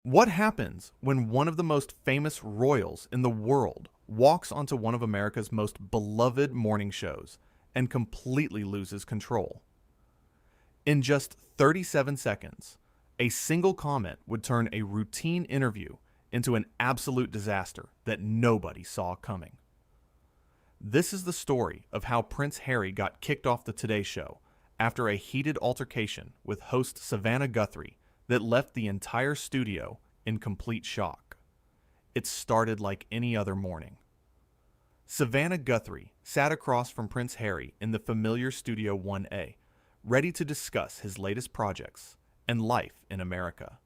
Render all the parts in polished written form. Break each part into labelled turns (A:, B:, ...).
A: What happens when one of the most famous royals in the world walks onto one of America's most beloved morning shows and completely loses control? In just 37 seconds, a single comment would turn a routine interview into an absolute disaster that nobody saw coming. This is the story of how Prince Harry got kicked off the Today Show after a heated altercation with host Savannah Guthrie that left the entire studio in complete shock. It started like any other morning. Savannah Guthrie sat across from Prince Harry in the familiar Studio 1A, ready to discuss his latest projects and life in America.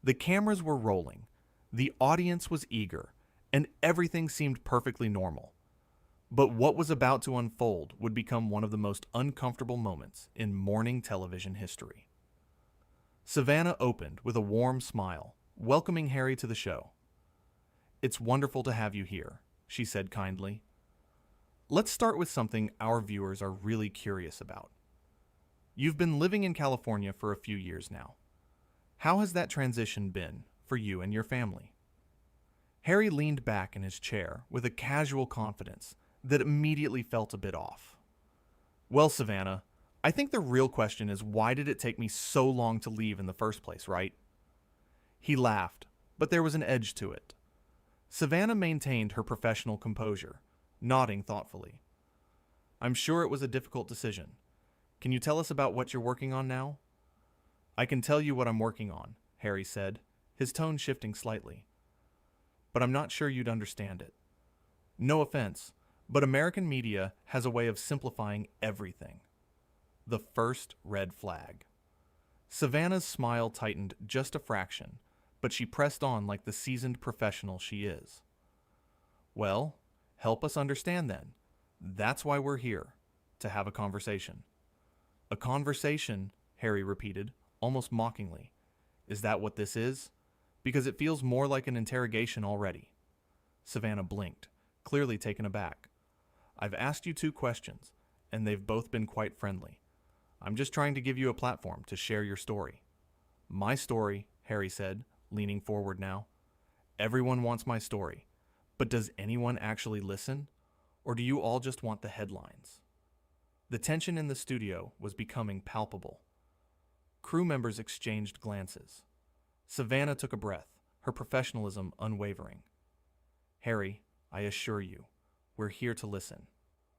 A: The cameras were rolling, the audience was eager, and everything seemed perfectly normal. But what was about to unfold would become one of the most uncomfortable moments in morning television history. Savannah opened with a warm smile, welcoming Harry to the show. "It's wonderful to have you here," she said kindly. "Let's start with something our viewers are really curious about. You've been living in California for a few years now. How has that transition been for you and your family?" Harry leaned back in his chair with a casual confidence that immediately felt a bit off. "Well, Savannah, I think the real question is, why did it take me so long to leave in the first place, right?" He laughed, but there was an edge to it. Savannah maintained her professional composure, nodding thoughtfully. "I'm sure it was a difficult decision. Can you tell us about what you're working on now?" "I can tell you what I'm working on," Harry said, his tone shifting slightly. "But I'm not sure you'd understand it. No offense, but American media has a way of simplifying everything." The first red flag. Savannah's smile tightened just a fraction, but she pressed on like the seasoned professional she is. "Well, help us understand then. That's why we're here, to have a conversation." "A conversation," Harry repeated, almost mockingly. "Is that what this is? Because it feels more like an interrogation already." Savannah blinked, clearly taken aback. "I've asked you 2 questions, and they've both been quite friendly. I'm just trying to give you a platform to share your story." "My story," Harry said, leaning forward now. "Everyone wants my story, but does anyone actually listen? Or do you all just want the headlines?" The tension in the studio was becoming palpable. Crew members exchanged glances. Savannah took a breath, her professionalism unwavering. "Harry, I assure you, we're here to listen.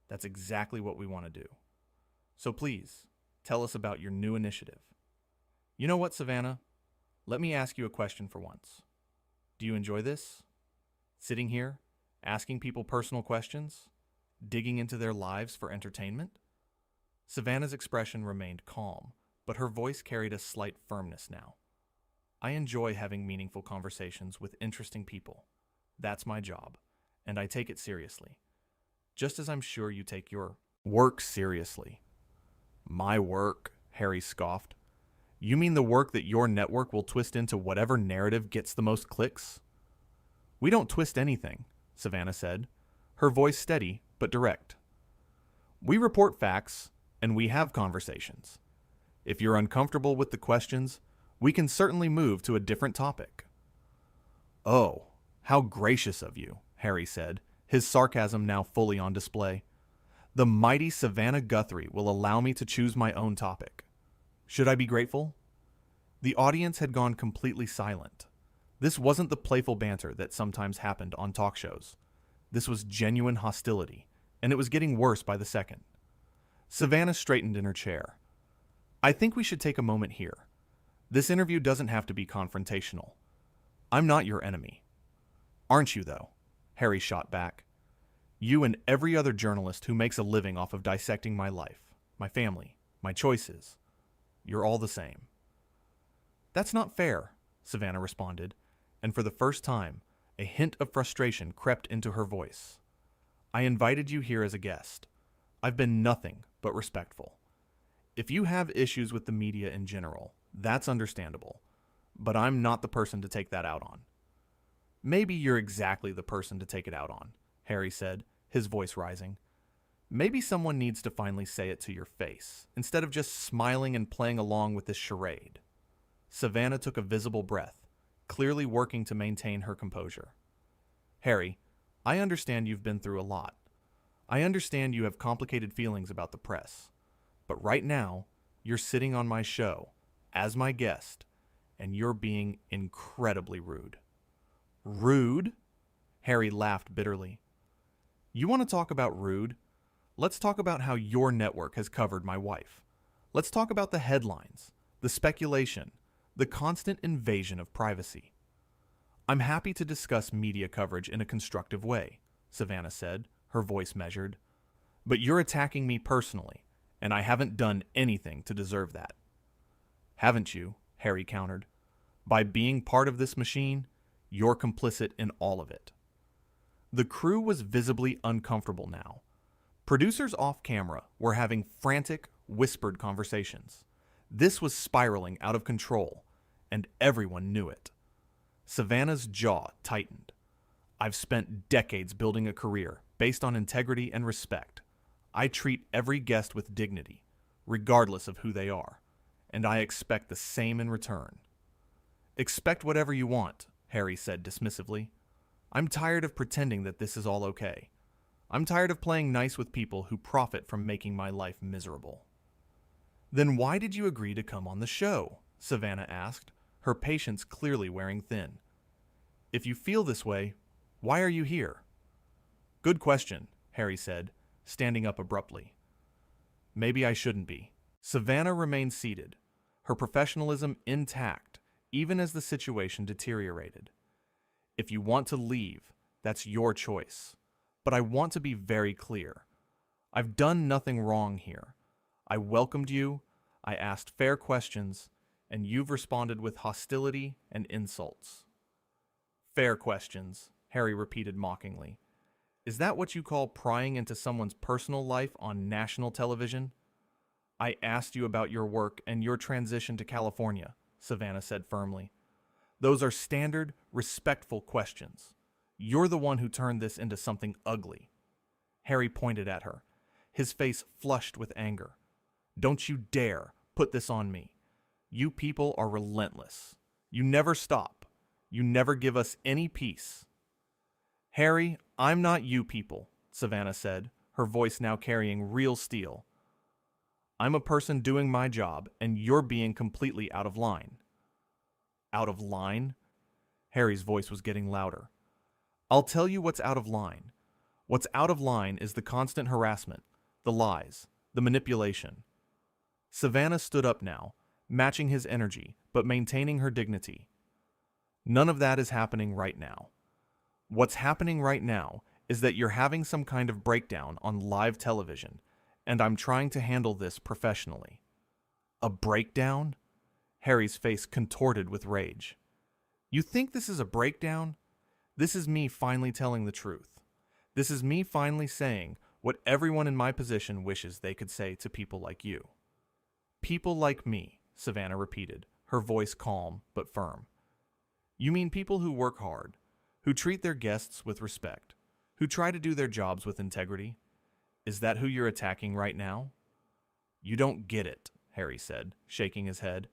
A: That's exactly what we want to do. So please, tell us about your new initiative." "You know what, Savannah? Let me ask you a question for once. Do you enjoy this? Sitting here, asking people personal questions? Digging into their lives for entertainment?" Savannah's expression remained calm, but her voice carried a slight firmness now. "I enjoy having meaningful conversations with interesting people. That's my job, and I take it seriously. Just as I'm sure you take your work seriously." "My work?" Harry scoffed. "You mean the work that your network will twist into whatever narrative gets the most clicks?" "We don't twist anything," Savannah said, her voice steady but direct. "We report facts, and we have conversations. If you're uncomfortable with the questions, we can certainly move to a different topic." "Oh, how gracious of you," Harry said, his sarcasm now fully on display. "The mighty Savannah Guthrie will allow me to choose my own topic. Should I be grateful?" The audience had gone completely silent. This wasn't the playful banter that sometimes happened on talk shows. This was genuine hostility, and it was getting worse by the second. Savannah straightened in her chair. "I think we should take a moment here. This interview doesn't have to be confrontational. I'm not your enemy." "Aren't you, though?" Harry shot back. "You and every other journalist who makes a living off of dissecting my life, my family, my choices. You're all the same." "That's not fair," Savannah responded, and for the first time, a hint of frustration crept into her voice. "I invited you here as a guest. I've been nothing but respectful. If you have issues with the media in general, that's understandable, but I'm not the person to take that out on." "Maybe you're exactly the person to take it out on," Harry said, his voice rising. "Maybe someone needs to finally say it to your face, instead of just smiling and playing along with this charade." Savannah took a visible breath, clearly working to maintain her composure. Harry, I understand you've been through a lot. I understand you have complicated feelings about the press. But right now, you're sitting on my show, as my guest, and you're being incredibly rude. Rude? Harry laughed bitterly. You want to talk about rude? Let's talk about how your network has covered my wife. Let's talk about the headlines, the speculation, the constant invasion of privacy. I'm happy to discuss media coverage in a constructive way, Savannah said, her voice measured. But you're attacking me personally, and I haven't done anything to deserve that. Haven't you? Harry countered. By being part of this machine, you're complicit in all of it. The crew was visibly uncomfortable now. Producers off camera were having frantic, whispered conversations. This was spiraling out of control, and everyone knew it. Savannah's jaw tightened. I've spent decades building a career based on integrity and respect. I treat every guest with dignity, regardless of who they are, and I expect the same in return. Expect whatever you want, Harry said dismissively. I'm tired of pretending that this is all okay. I'm tired of playing nice with people who profit from making my life miserable. Then why did you agree to come on the show? Savannah asked, her patience clearly wearing thin. If you feel this way, why are you here? Good question, Harry said, standing up abruptly. Maybe I shouldn't be. Savannah remained seated, her professionalism intact, even as the situation deteriorated. If you want to leave, that's your choice. But I want to be very clear. I've done nothing wrong here. I welcomed you, I asked fair questions, and you've responded with hostility and insults. Fair questions, Harry repeated mockingly. Is that what you call prying into someone's personal life on national television? I asked you about your work and your transition to California, Savannah said firmly. Those are standard, respectful questions. You're the one who turned this into something ugly. Harry pointed at her, his face flushed with anger. Don't you dare put this on me. You people are relentless. You never stop. You never give us any peace. Harry, I'm not you people, Savannah said, her voice now carrying real steel. I'm a person doing my job, and you're being completely out of line. Out of line? Harry's voice was getting louder. I'll tell you what's out of line. What's out of line is the constant harassment, the lies, the manipulation. Savannah stood up now, matching his energy, but maintaining her dignity. None of that is happening right now. What's happening right now is that you're having some kind of breakdown on live television, and I'm trying to handle this professionally. A breakdown? Harry's face contorted with rage. You think this is a breakdown? This is me finally telling the truth. This is me finally saying what everyone in my position wishes they could say to people like you. People like me, Savannah repeated, her voice calm but firm. You mean people who work hard, who treat their guests with respect, who try to do their jobs with integrity? Is that who you're attacking right now? You don't get it, Harry said, shaking his head.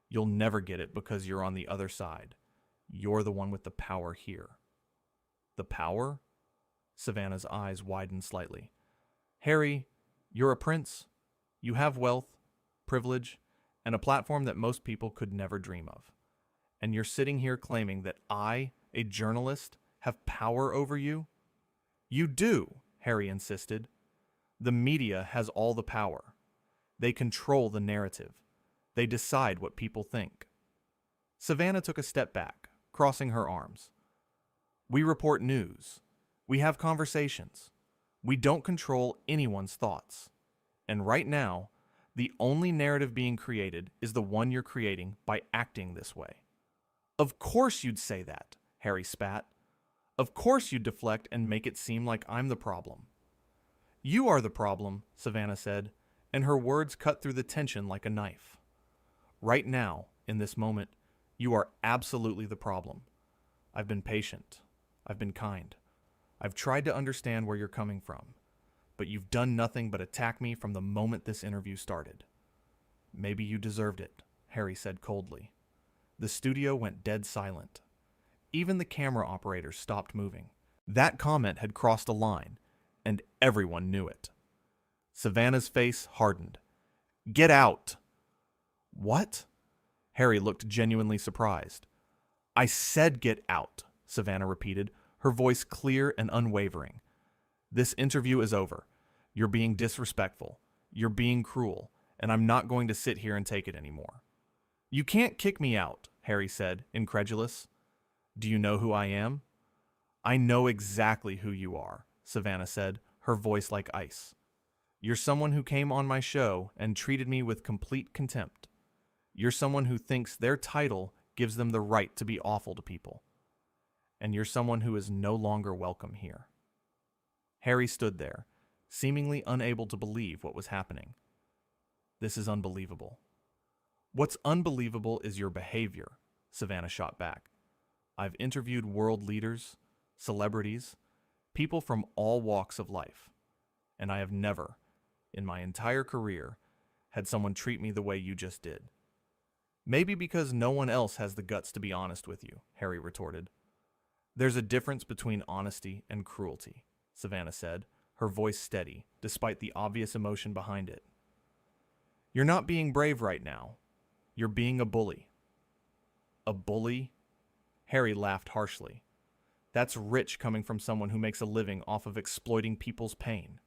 A: You'll never get it because you're on the other side. You're the one with the power here. The power? Savannah's eyes widened slightly. Harry, you're a prince. You have wealth, privilege, and a platform that most people could never dream of. And you're sitting here claiming that I, a journalist, have power over you? You do, Harry insisted. The media has all the power. They control the narrative. They decide what people think. Savannah took a step back, crossing her arms. We report news. We have conversations. We don't control anyone's thoughts. And right now, the only narrative being created is the one you're creating by acting this way. Of course you'd say that, Harry spat. Of course you'd deflect and make it seem like I'm the problem. You are the problem, Savannah said, and her words cut through the tension like a knife. Right now, in this moment, you are absolutely the problem. I've been patient. I've been kind. I've tried to understand where you're coming from, but you've done nothing but attack me from the moment this interview started. Maybe you deserved it, Harry said coldly. The studio went dead silent. Even the camera operators stopped moving. That comment had crossed a line, and everyone knew it. Savannah's face hardened. "Get out!" "What?" Harry looked genuinely surprised. "I said get out," Savannah repeated, her voice clear and unwavering. "This interview is over. You're being disrespectful. You're being cruel, and I'm not going to sit here and take it anymore." "You can't kick me out," Harry said, incredulous. "Do you know who I am?" "I know exactly who you are," Savannah said, her voice like ice. "You're someone who came on my show and treated me with complete contempt. You're someone who thinks their title gives them the right to be awful to people. And you're someone who is no longer welcome here." Harry stood there, seemingly unable to believe what was happening. "This is unbelievable." "What's unbelievable is your behavior," Savannah shot back. "I've interviewed world leaders, celebrities, people from all walks of life, and I have never, in my entire career, had someone treat me the way you just did." "Maybe because no one else has the guts to be honest with you," Harry retorted. "There's a difference between honesty and cruelty," Savannah said, her voice steady, despite the obvious emotion behind it. "You're not being brave right now. You're being a bully." "A bully?" Harry laughed harshly. "That's rich coming from someone who makes a living off of exploiting people's pain."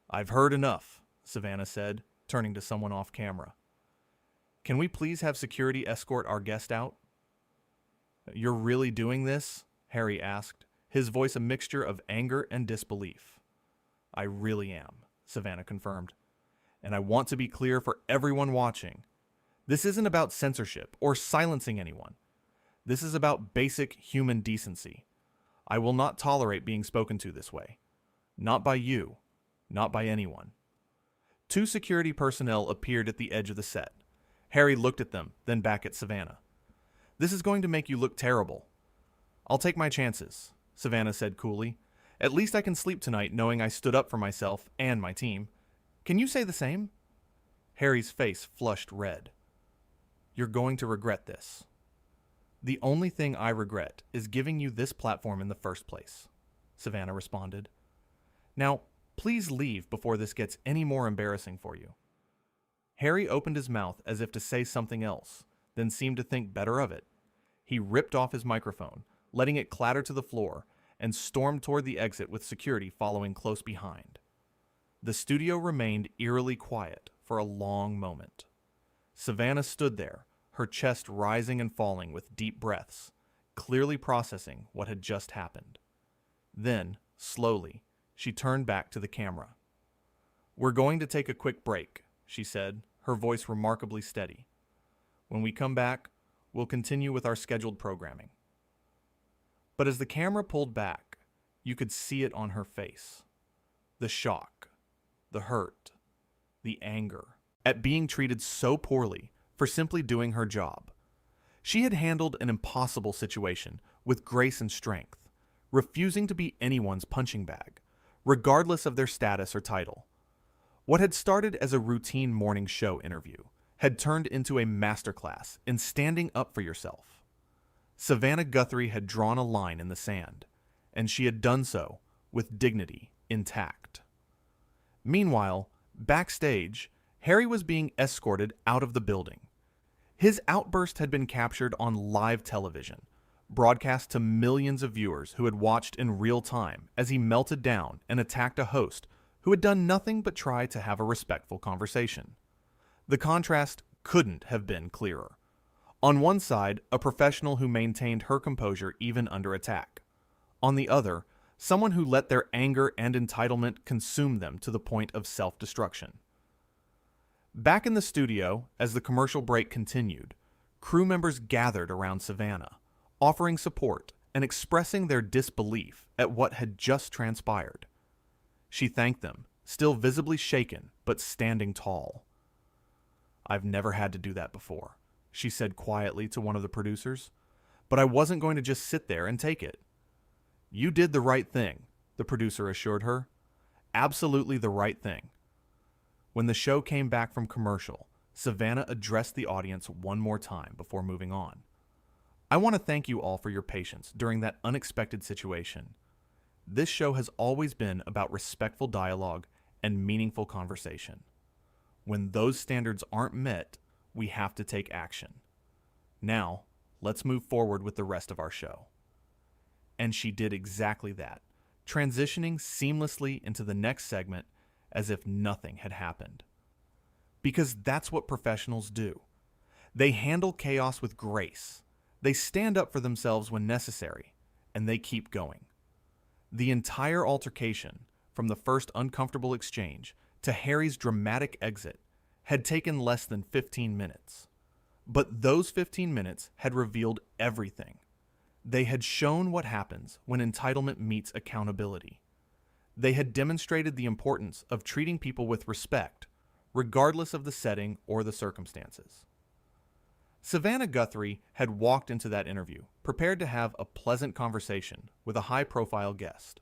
A: "I've heard enough," Savannah said, turning to someone off camera. "Can we please have security escort our guest out?" "You're really doing this?" Harry asked, his voice a mixture of anger and disbelief. "I really am," Savannah confirmed. "And I want to be clear for everyone watching. This isn't about censorship or silencing anyone. This is about basic human decency. I will not tolerate being spoken to this way. Not by you. Not by anyone." Two security personnel appeared at the edge of the set. Harry looked at them, then back at Savannah. "This is going to make you look terrible." "I'll take my chances," Savannah said coolly. "At least I can sleep tonight knowing I stood up for myself and my team. Can you say the same?" Harry's face flushed red. "You're going to regret this." "The only thing I regret is giving you this platform in the first place," Savannah responded. "Now, please leave before this gets any more embarrassing for you." Harry opened his mouth as if to say something else, then seemed to think better of it. He ripped off his microphone, letting it clatter to the floor, and stormed toward the exit with security following close behind. The studio remained eerily quiet for a long moment. Savannah stood there, her chest rising and falling with deep breaths, clearly processing what had just happened. Then, slowly, she turned back to the camera. "We're going to take a quick break," she said, her voice remarkably steady. "When we come back, we'll continue with our scheduled programming." But as the camera pulled back, you could see it on her face. The shock, the hurt, the anger at being treated so poorly for simply doing her job. She had handled an impossible situation with grace and strength, refusing to be anyone's punching bag, regardless of their status or title. What had started as a routine morning show interview had turned into a masterclass in standing up for yourself. Savannah Guthrie had drawn a line in the sand, and she had done so with dignity intact. Meanwhile, backstage, Harry was being escorted out of the building. His outburst had been captured on live television, broadcast to millions of viewers who had watched in real time as he melted down and attacked a host who had done nothing but try to have a respectful conversation. The contrast couldn't have been clearer. On one side, a professional who maintained her composure even under attack. On the other, someone who let their anger and entitlement consume them to the point of self-destruction. Back in the studio, as the commercial break continued, crew members gathered around Savannah, offering support and expressing their disbelief at what had just transpired. She thanked them, still visibly shaken but standing tall. "I've never had to do that before," she said quietly to one of the producers, "but I wasn't going to just sit there and take it." "You did the right thing," the producer assured her. "Absolutely the right thing." When the show came back from commercial, Savannah addressed the audience one more time before moving on. I want to thank you all for your patience during that unexpected situation. This show has always been about respectful dialogue and meaningful conversation. When those standards aren't met, we have to take action. Now, let's move forward with the rest of our show. And she did exactly that, transitioning seamlessly into the next segment as if nothing had happened. Because that's what professionals do. They handle chaos with grace. They stand up for themselves when necessary, and they keep going. The entire altercation, from the first uncomfortable exchange to Harry's dramatic exit, had taken less than 15 minutes. But those 15 minutes had revealed everything. They had shown what happens when entitlement meets accountability. They had demonstrated the importance of treating people with respect, regardless of the setting or the circumstances. Savannah Guthrie had walked into that interview, prepared to have a pleasant conversation with a high-profile guest.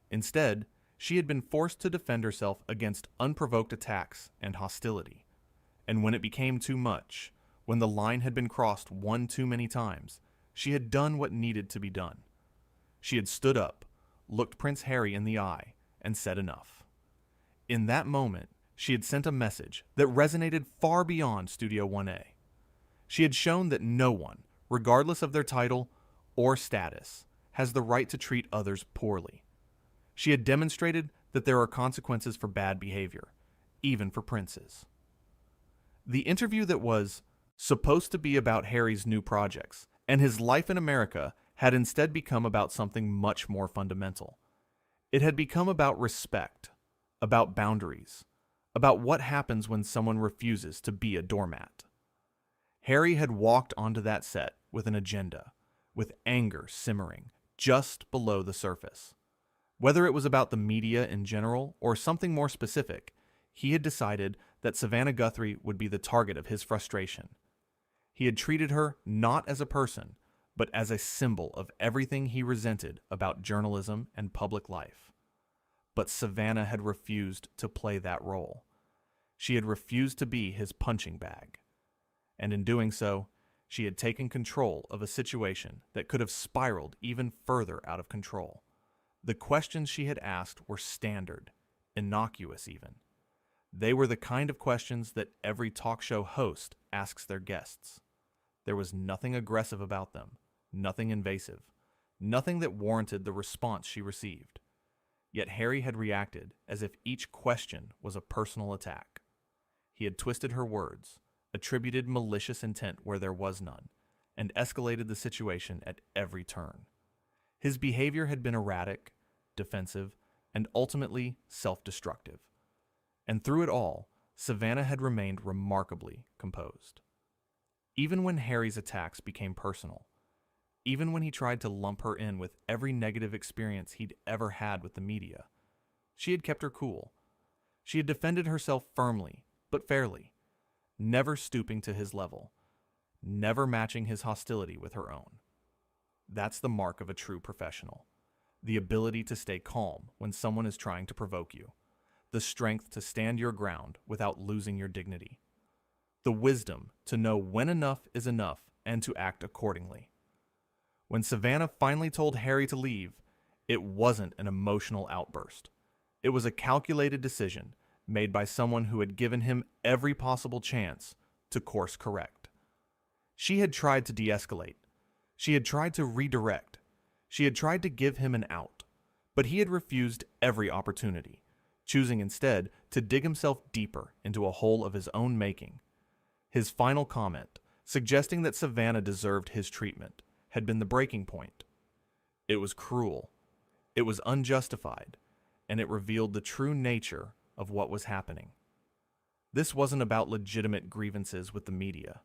A: Instead, she had been forced to defend herself against unprovoked attacks and hostility. And when it became too much, when the line had been crossed one too many times, she had done what needed to be done. She had stood up, looked Prince Harry in the eye, and said enough. In that moment, she had sent a message that resonated far beyond Studio 1A. She had shown that no one, regardless of their title or status, has the right to treat others poorly. She had demonstrated that there are consequences for bad behavior, even for princes. The interview that was supposed to be about Harry's new projects and his life in America had instead become about something much more fundamental. It had become about respect, about boundaries, about what happens when someone refuses to be a doormat. Harry had walked onto that set with an agenda, with anger simmering just below the surface. Whether it was about the media in general or something more specific, he had decided that Savannah Guthrie would be the target of his frustration. He had treated her not as a person, but as a symbol of everything he resented about journalism and public life. But Savannah had refused to play that role. She had refused to be his punching bag. And in doing so, she had taken control of a situation that could have spiraled even further out of control. The questions she had asked were standard, innocuous even. They were the kind of questions that every talk show host asks their guests. There was nothing aggressive about them, nothing invasive, nothing that warranted the response she received. Yet Harry had reacted as if each question was a personal attack. He had twisted her words, attributed malicious intent where there was none, and escalated the situation at every turn. His behavior had been erratic, defensive, and ultimately self-destructive. And through it all, Savannah had remained remarkably composed. Even when Harry's attacks became personal, even when he tried to lump her in with every negative experience he'd ever had with the media, she had kept her cool. She had defended herself firmly, but fairly, never stooping to his level, never matching his hostility with her own. That's the mark of a true professional. The ability to stay calm when someone is trying to provoke you. The strength to stand your ground without losing your dignity. The wisdom to know when enough is enough and to act accordingly. When Savannah finally told Harry to leave, it wasn't an emotional outburst. It was a calculated decision made by someone who had given him every possible chance to course correct. She had tried to de-escalate. She had tried to redirect. She had tried to give him an out. But he had refused every opportunity, choosing instead to dig himself deeper into a hole of his own making. His final comment, suggesting that Savannah deserved his treatment, had been the breaking point. It was cruel. It was unjustified, and it revealed the true nature of what was happening. This wasn't about legitimate grievances with the media.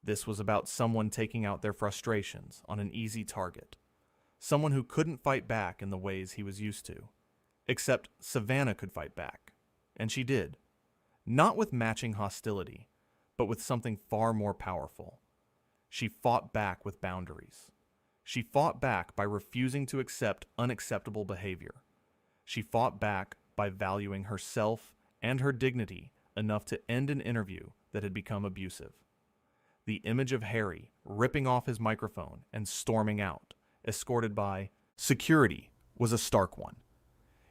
A: This was about someone taking out their frustrations on an easy target. Someone who couldn't fight back in the ways he was used to. Except Savannah could fight back. And she did. Not with matching hostility, but with something far more powerful. She fought back with boundaries. She fought back by refusing to accept unacceptable behavior. She fought back by valuing herself and her dignity enough to end an interview that had become abusive. the image of Harry ripping off his microphone and storming out, escorted by security, was a stark one.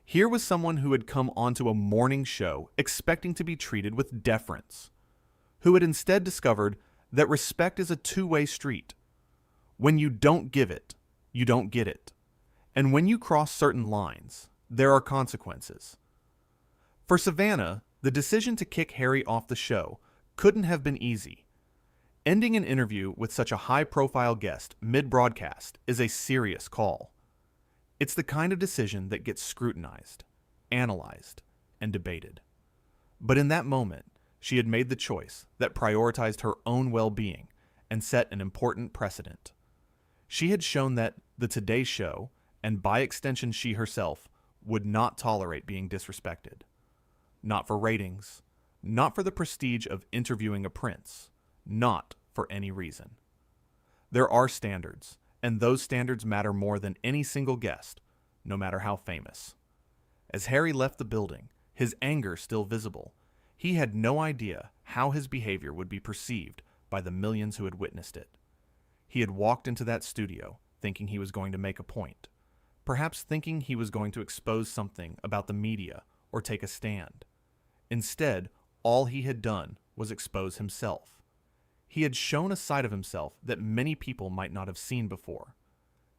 A: Here was someone who had come onto a morning show expecting to be treated with deference, who had instead discovered that respect is a two-way street. When you don't give it, you don't get it. And when you cross certain lines, there are consequences. For Savannah, the decision to kick Harry off the show couldn't have been easy. Ending an interview with such a high-profile guest mid-broadcast is a serious call. It's the kind of decision that gets scrutinized, analyzed, and debated. But in that moment, she had made the choice that prioritized her own well-being and set an important precedent. She had shown that the Today Show, and by extension she herself, would not tolerate being disrespected. Not for ratings, not for the prestige of interviewing a prince, not for any reason. There are standards, and those standards matter more than any single guest, no matter how famous. As Harry left the building, his anger still visible, he had no idea how his behavior would be perceived by the millions who had witnessed it. He had walked into that studio thinking he was going to make a point, perhaps thinking he was going to expose something about the media or take a stand. Instead, all he had done was expose himself. He had shown a side of himself that many people might not have seen before.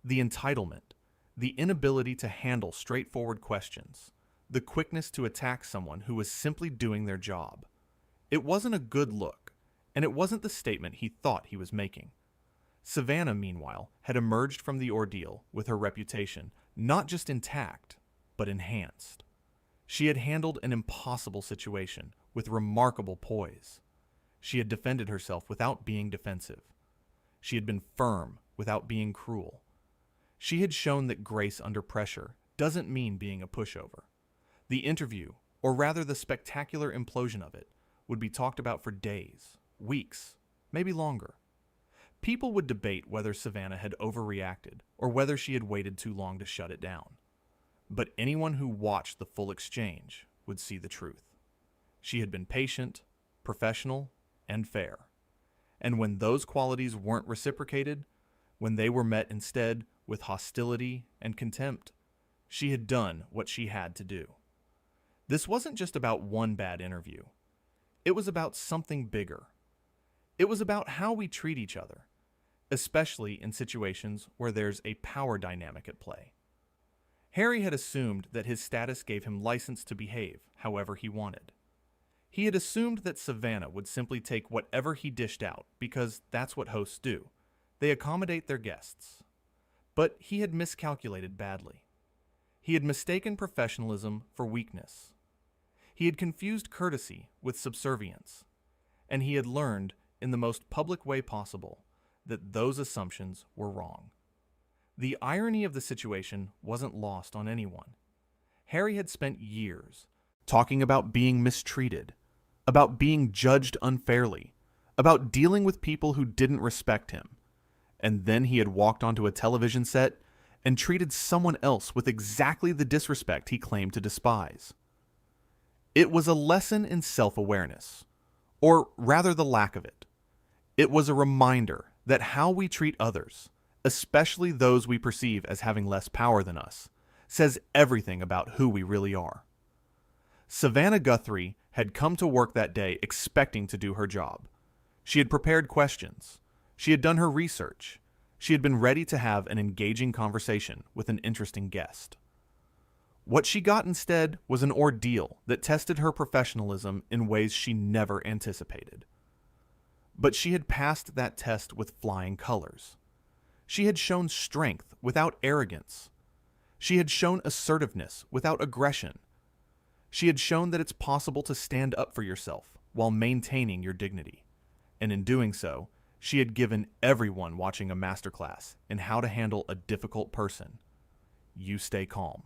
A: The entitlement, the inability to handle straightforward questions, the quickness to attack someone who was simply doing their job. It wasn't a good look, and it wasn't the statement he thought he was making. Savannah, meanwhile, had emerged from the ordeal with her reputation not just intact, but enhanced. She had handled an impossible situation with remarkable poise. She had defended herself without being defensive. She had been firm without being cruel. She had shown that grace under pressure doesn't mean being a pushover. The interview, or rather the spectacular implosion of it, would be talked about for days, weeks, maybe longer. People would debate whether Savannah had overreacted or whether she had waited too long to shut it down. But anyone who watched the full exchange would see the truth. She had been patient, professional, and fair. And when those qualities weren't reciprocated, when they were met instead with hostility and contempt, she had done what she had to do. This wasn't just about one bad interview. It was about something bigger. It was about how we treat each other, especially in situations where there's a power dynamic at play. Harry had assumed that his status gave him license to behave however he wanted. He had assumed that Savannah would simply take whatever he dished out because that's what hosts do. They accommodate their guests. But he had miscalculated badly. He had mistaken professionalism for weakness. He had confused courtesy with subservience. And he had learned, in the most public way possible, that those assumptions were wrong. The irony of the situation wasn't lost on anyone. Harry had spent years talking about being mistreated, about being judged unfairly, about dealing with people who didn't respect him. And then he had walked onto a television set and treated someone else with exactly the disrespect he claimed to despise. It was a lesson in self-awareness, or rather the lack of it. It was a reminder that how we treat others, especially those we perceive as having less power than us, says everything about who we really are. Savannah Guthrie had come to work that day expecting to do her job. She had prepared questions. She had done her research. She had been ready to have an engaging conversation with an interesting guest. What she got instead was an ordeal that tested her professionalism in ways she never anticipated. But she had passed that test with flying colors. She had shown strength without arrogance. She had shown assertiveness without aggression. She had shown that it's possible to stand up for yourself while maintaining your dignity. And in doing so, she had given everyone watching a masterclass in how to handle a difficult person. You stay calm.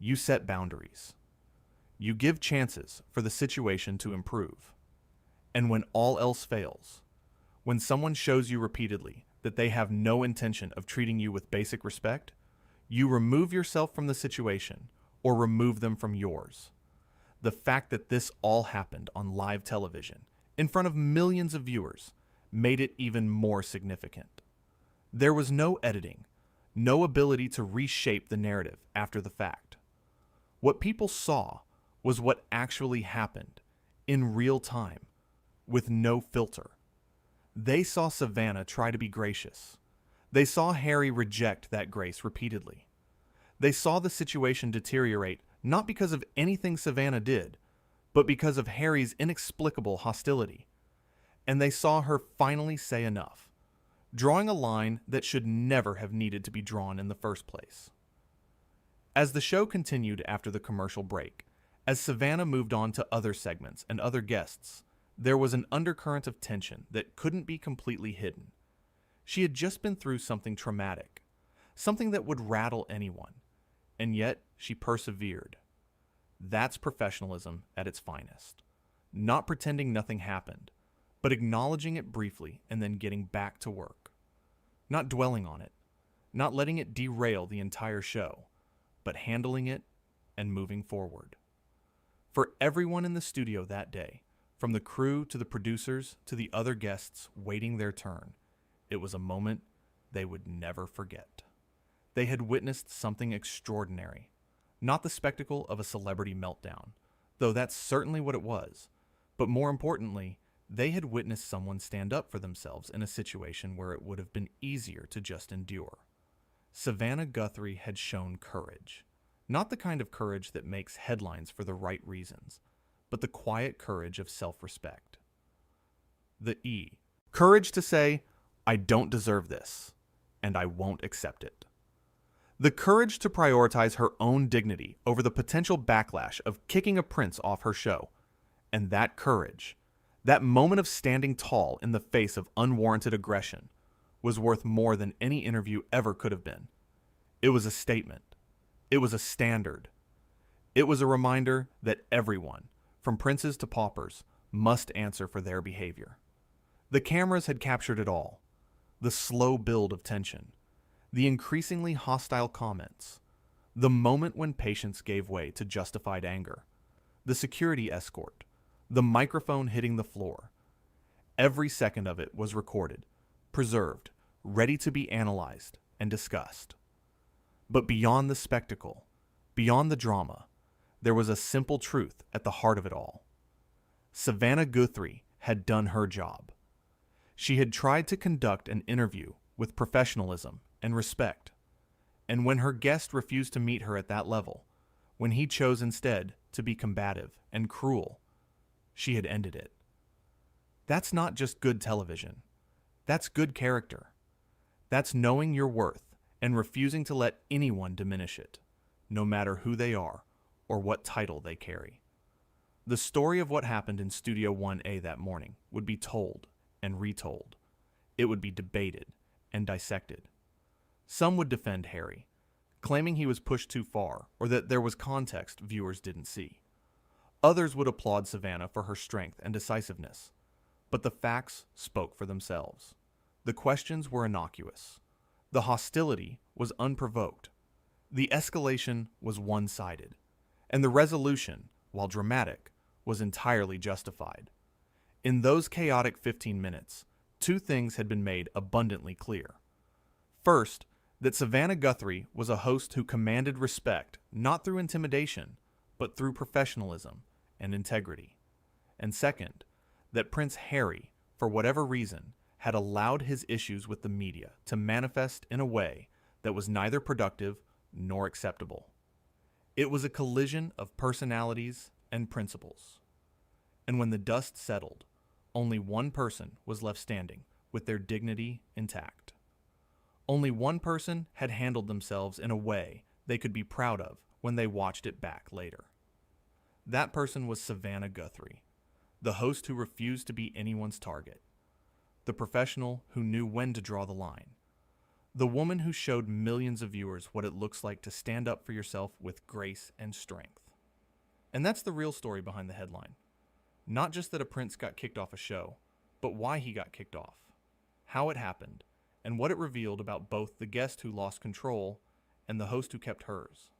A: You set boundaries. You give chances for the situation to improve. And when all else fails, when someone shows you repeatedly that they have no intention of treating you with basic respect, you remove yourself from the situation or remove them from yours. The fact that this all happened on live television, in front of millions of viewers, made it even more significant. There was no editing, no ability to reshape the narrative after the fact. What people saw was what actually happened, in real time, with no filter. They saw Savannah try to be gracious. They saw Harry reject that grace repeatedly. They saw the situation deteriorate not because of anything Savannah did, but because of Harry's inexplicable hostility. And they saw her finally say enough, drawing a line that should never have needed to be drawn in the first place. As the show continued after the commercial break, as Savannah moved on to other segments and other guests, there was an undercurrent of tension that couldn't be completely hidden. She had just been through something traumatic, something that would rattle anyone, and yet she persevered. That's professionalism at its finest. Not pretending nothing happened, but acknowledging it briefly and then getting back to work. Not dwelling on it, not letting it derail the entire show, but handling it and moving forward. For everyone in the studio that day, from the crew to the producers to the other guests waiting their turn, it was a moment they would never forget. They had witnessed something extraordinary, not the spectacle of a celebrity meltdown, though that's certainly what it was, but more importantly, they had witnessed someone stand up for themselves in a situation where it would have been easier to just endure. Savannah Guthrie had shown courage. Not the kind of courage that makes headlines for the right reasons, but the quiet courage of self-respect. The E. Courage to say, I don't deserve this, and I won't accept it. The courage to prioritize her own dignity over the potential backlash of kicking a prince off her show. And that courage, that moment of standing tall in the face of unwarranted aggression, was worth more than any interview ever could have been. It was a statement. It was a standard. It was a reminder that everyone, from princes to paupers, must answer for their behavior. The cameras had captured it all. The slow build of tension, the increasingly hostile comments, the moment when patience gave way to justified anger, the security escort, the microphone hitting the floor. Every second of it was recorded, preserved, ready to be analyzed and discussed. But beyond the spectacle, beyond the drama, there was a simple truth at the heart of it all. Savannah Guthrie had done her job. She had tried to conduct an interview with professionalism and respect, and when her guest refused to meet her at that level, when he chose instead to be combative and cruel, she had ended it. That's not just good television. That's good character. That's knowing your worth and refusing to let anyone diminish it, no matter who they are or what title they carry. The story of what happened in Studio 1A that morning would be told and retold. It would be debated and dissected. Some would defend Harry, claiming he was pushed too far or that there was context viewers didn't see. Others would applaud Savannah for her strength and decisiveness, but the facts spoke for themselves. The questions were innocuous. The hostility was unprovoked. The escalation was one-sided, and the resolution, while dramatic, was entirely justified. In those chaotic 15 minutes, two things had been made abundantly clear. First, that Savannah Guthrie was a host who commanded respect not through intimidation, but through professionalism and integrity. And second, that Prince Harry, for whatever reason, had allowed his issues with the media to manifest in a way that was neither productive nor acceptable. It was a collision of personalities and principles. And when the dust settled, only one person was left standing with their dignity intact. Only one person had handled themselves in a way they could be proud of when they watched it back later. That person was Savannah Guthrie, the host who refused to be anyone's target, the professional who knew when to draw the line, the woman who showed millions of viewers what it looks like to stand up for yourself with grace and strength. And that's the real story behind the headline. Not just that a prince got kicked off a show, but why he got kicked off, how it happened, and what it revealed about both the guest who lost control and the host who kept hers.